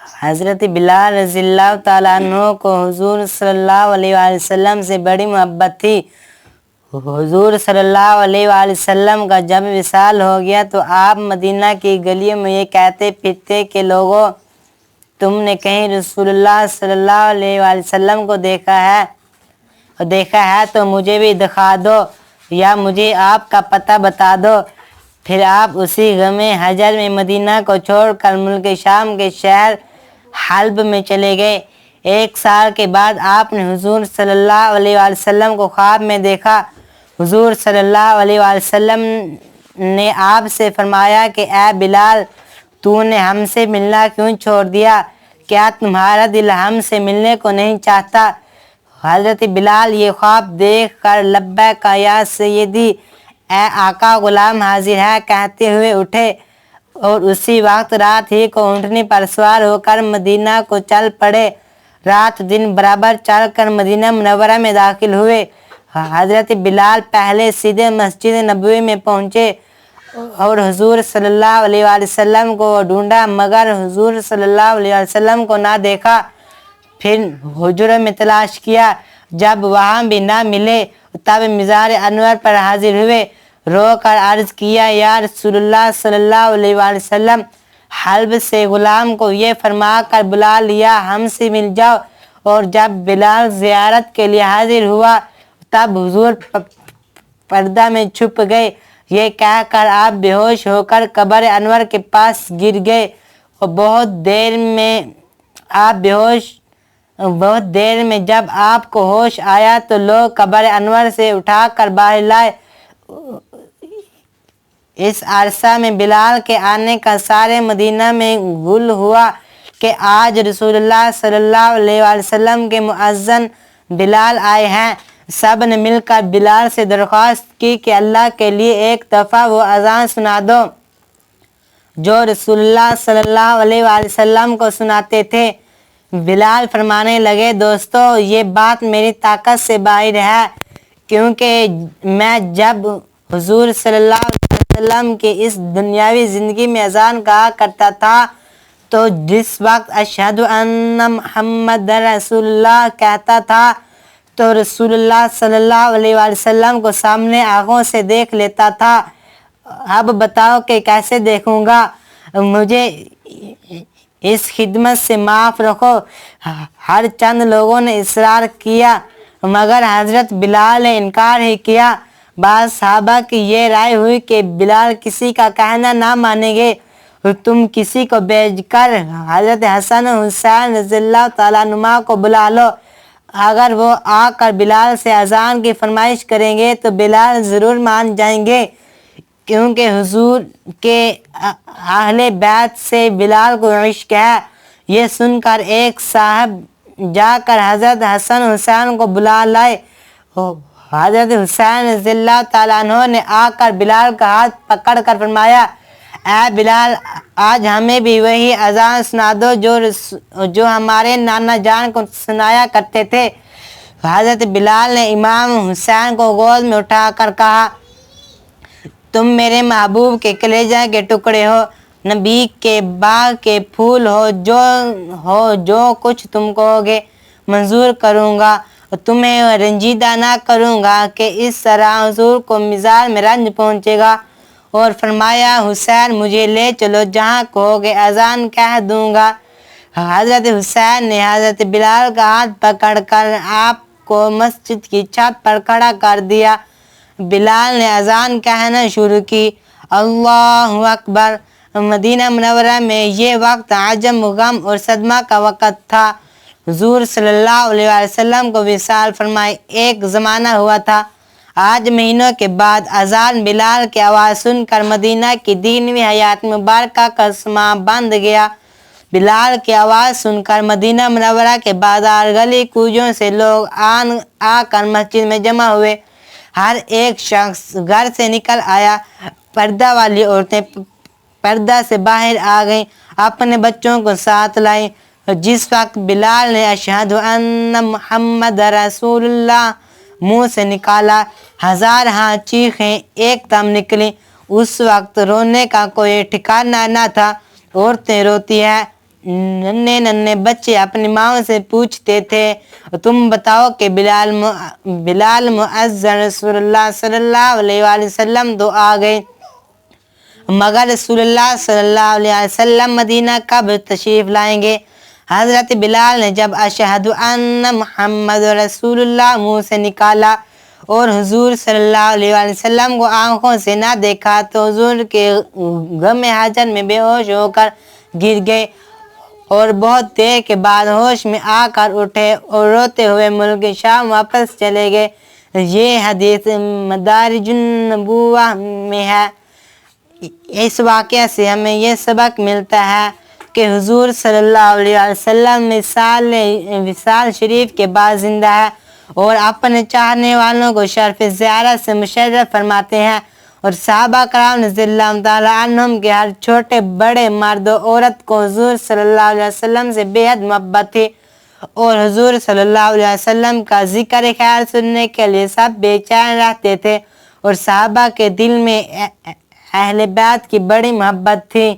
حضرت بلال رضی اللہ تعالیٰ عنہ کو حضور صلی اللہ علیہ وآلہ وسلم سے بڑی محبت تھی۔ حضور صلی اللہ علیہ وآلہ وسلم کا جب وصال ہو گیا تو آپ مدینہ کی گلیوں میں یہ کہتے پھرتے کہ لوگوں، تم نے کہیں رسول اللہ صلی اللہ علیہ وآلہ وسلم کو دیکھا ہے تو مجھے بھی دکھا دو یا مجھے آپ کا پتہ بتا دو۔ پھر آپ اسی غم ہجر میں مدینہ کو چھوڑ کر ملک شام کے شہر حلب میں چلے گئے۔ 1 سال کے بعد آپ نے حضور صلی اللہ علیہ وآلہ وسلم کو خواب میں دیکھا۔ حضور صلی اللہ علیہ وآلہ وسلم نے آپ سے فرمایا کہ اے بلال، تو نے ہم سے ملنا کیوں چھوڑ دیا؟ کیا تمہارا دل ہم سے ملنے کو نہیں چاہتا؟ حضرت بلال یہ خواب دیکھ کر لبیک یا سیدی، اے آقا غلام حاضر ہے کہتے ہوئے اٹھے اور اسی وقت رات ہی کو اونٹنی پر سوار ہو کر مدینہ کو چل پڑے۔ رات دن برابر چل کر مدینہ منورہ میں داخل ہوئے۔ حضرت بلال پہلے سیدھے مسجد نبوی میں پہنچے اور حضور صلی اللہ علیہ وآلہ وسلم کو ڈھونڈا مگر حضور صلی اللہ علیہ وسلم کو نہ دیکھا۔ پھر حجرے میں تلاش کیا، جب وہاں بھی نہ ملے تب مزار انور پر حاضر ہوئے، رو کر عرض کیا، یا رسول اللہ صلی اللہ علیہ وآلہ وسلم، حلب سے غلام کو یہ فرما کر بلا لیا ہم سے مل جاؤ۔ اور جب بلال زیارت کے لیے حاضر ہوا تب حضور پردہ میں چھپ گئے۔ یہ کہہ کر آپ بے ہوش ہو کر قبر انور کے پاس گر گئے اور بہت دیر میں جب آپ کو ہوش آیا تو لوگ قبر انور سے اٹھا کر باہر لائے۔ اس عرصہ میں بلال کے آنے کا سارے مدینہ میں گل ہوا کہ آج رسول اللہ صلی اللہ علیہ وآلہ وسلم کے مؤذن بلال آئے ہیں۔ سب نے مل کر بلال سے درخواست کی کہ اللہ کے لیے ایک دفعہ وہ اذان سنا دو جو رسول اللہ صلی اللہ علیہ وآلہ وسلم کو سناتے تھے۔ بلال فرمانے لگے، دوستو یہ بات میری طاقت سے باہر ہے، کیونکہ میں جب حضور صلی اللہ علیہ وسلم کی اس دنیاوی زندگی میں اذان کہا کرتا تھا تو جس وقت اشہد ان محمد رسول اللہ کہتا تھا تو رسول اللہ صلی اللہ علیہ وآلہ وسلم کو سامنے آنکھوں سے دیکھ لیتا تھا۔ اب بتاؤ کہ کیسے دیکھوں گا؟ مجھے اس خدمت سے معاف رکھو۔ ہر چند لوگوں نے اصرار کیا مگر حضرت بلال نے انکار ہی کیا۔ بعض صحابہ کی یہ رائے ہوئی کہ بلال کسی کا کہنا نہ مانیں گے، تم کسی کو بھیج کر حضرت حسن حسین رضی اللہ تعالیٰ عنہما کو بلا لو، اگر وہ آ کر بلال سے اذان کی فرمائش کریں گے تو بلال ضرور مان جائیں گے، کیونکہ حضور کے اہل بیت سے بلال کو عشق ہے۔ یہ سن کر ایک صاحب جا کر حضرت حسن حسین کو بلا لائے۔ حضرت حسین رضی اللہ تعالیٰ عنہ نے آ کر بلال کا ہاتھ پکڑ کر فرمایا، اے بلال، آج ہمیں بھی وہی اذان سنا دو جو ہمارے نانا جان کو سنایا کرتے تھے۔ حضرت بلال نے امام حسین کو گود میں اٹھا کر کہا، تم میرے محبوب کے کلیجہ کے ٹکڑے ہو، نبی کے باغ کے پھول ہو، جو کچھ تم کہو گے منظور کروں گا، تمہیں رنجیدہ نہ کروں گا کہ اس طرح حضور کو مزار میں رنج پہنچے گا۔ اور فرمایا، حسین مجھے لے چلو، جہاں کہو گے اذان کہہ دوں گا۔ حضرت حسین نے حضرت بلال کا ہاتھ پکڑ کر آپ کو مسجد کی چھت پر کھڑا کر دیا۔ بلال نے اذان کہنا شروع کی، اللہ اکبر۔ مدینہ منورہ میں یہ وقت عجم، غم اور صدمہ کا وقت تھا۔ حضور صلی اللہ علیہ وسلم کو وصال فرمائے ایک زمانہ ہوا تھا۔ آج مہینوں کے بعد اذان بلال کی آواز سن کر مدینہ کی دینوی حیات مبارکہ کا سماں بند گیا۔ بلال کی آواز سن کر مدینہ منورہ کے بازار گلی کوچوں سے لوگ آ کر مسجد میں جمع ہوئے۔ ہر ایک شخص گھر سے نکل آیا۔ پردہ والی عورتیں پردہ سے باہر آ گئیں، اپنے بچوں کو ساتھ لائیں۔ جس وقت بلال نے اشہد ان محمد رسول اللہ منہ سے نکالا، ہزارہا چیخیں ایک دم نکلیں۔ اس وقت رونے کا کوئی ٹھکانہ نہ تھا۔ عورتیں روتی ہیں، ننھے ننھے بچے اپنی ماں سے پوچھتے تھے تم بتاؤ کہ بلال مؤذن رسول اللہ صلی اللہ علیہ وآلہ وسلم تو آ گئے، مگر رسول اللہ صلی اللہ علیہ وسلم مدینہ کب تشریف لائیں گے؟ حضرت بلال نے جب اشہد ان محمد رسول اللہ منہ سے نکالا اور حضور صلی اللہ علیہ وآلہ وسلم کو آنکھوں سے نہ دیکھا تو حضور کے غم حاجت میں بے ہوش ہو کر گر گئے اور بہت دیر کے بعد ہوش میں آ کر اٹھے اور روتے ہوئے ملک شام واپس چلے گئے۔ یہ حدیث مدارج النبوہ میں ہے۔ اس واقعہ سے ہمیں یہ سبق ملتا ہے کہ حضور صلی اللہ علیہ وسلم وصال شریف کے بعد زندہ ہے اور اپنے چاہنے والوں کو شرف زیارت سے مشرف فرماتے ہیں، اور صحابہ کرام رضی اللہ تعالیٰ عنہم کے ہر چھوٹے بڑے مرد و عورت کو حضور صلی اللہ علیہ وسلم سے بے حد محبت تھی، اور حضور صلی اللہ علیہ وسلم کا ذکر خیر سننے کے لیے سب بے چین رہتے تھے، اور صحابہ کے دل میں اہل بیت کی بڑی محبت تھی۔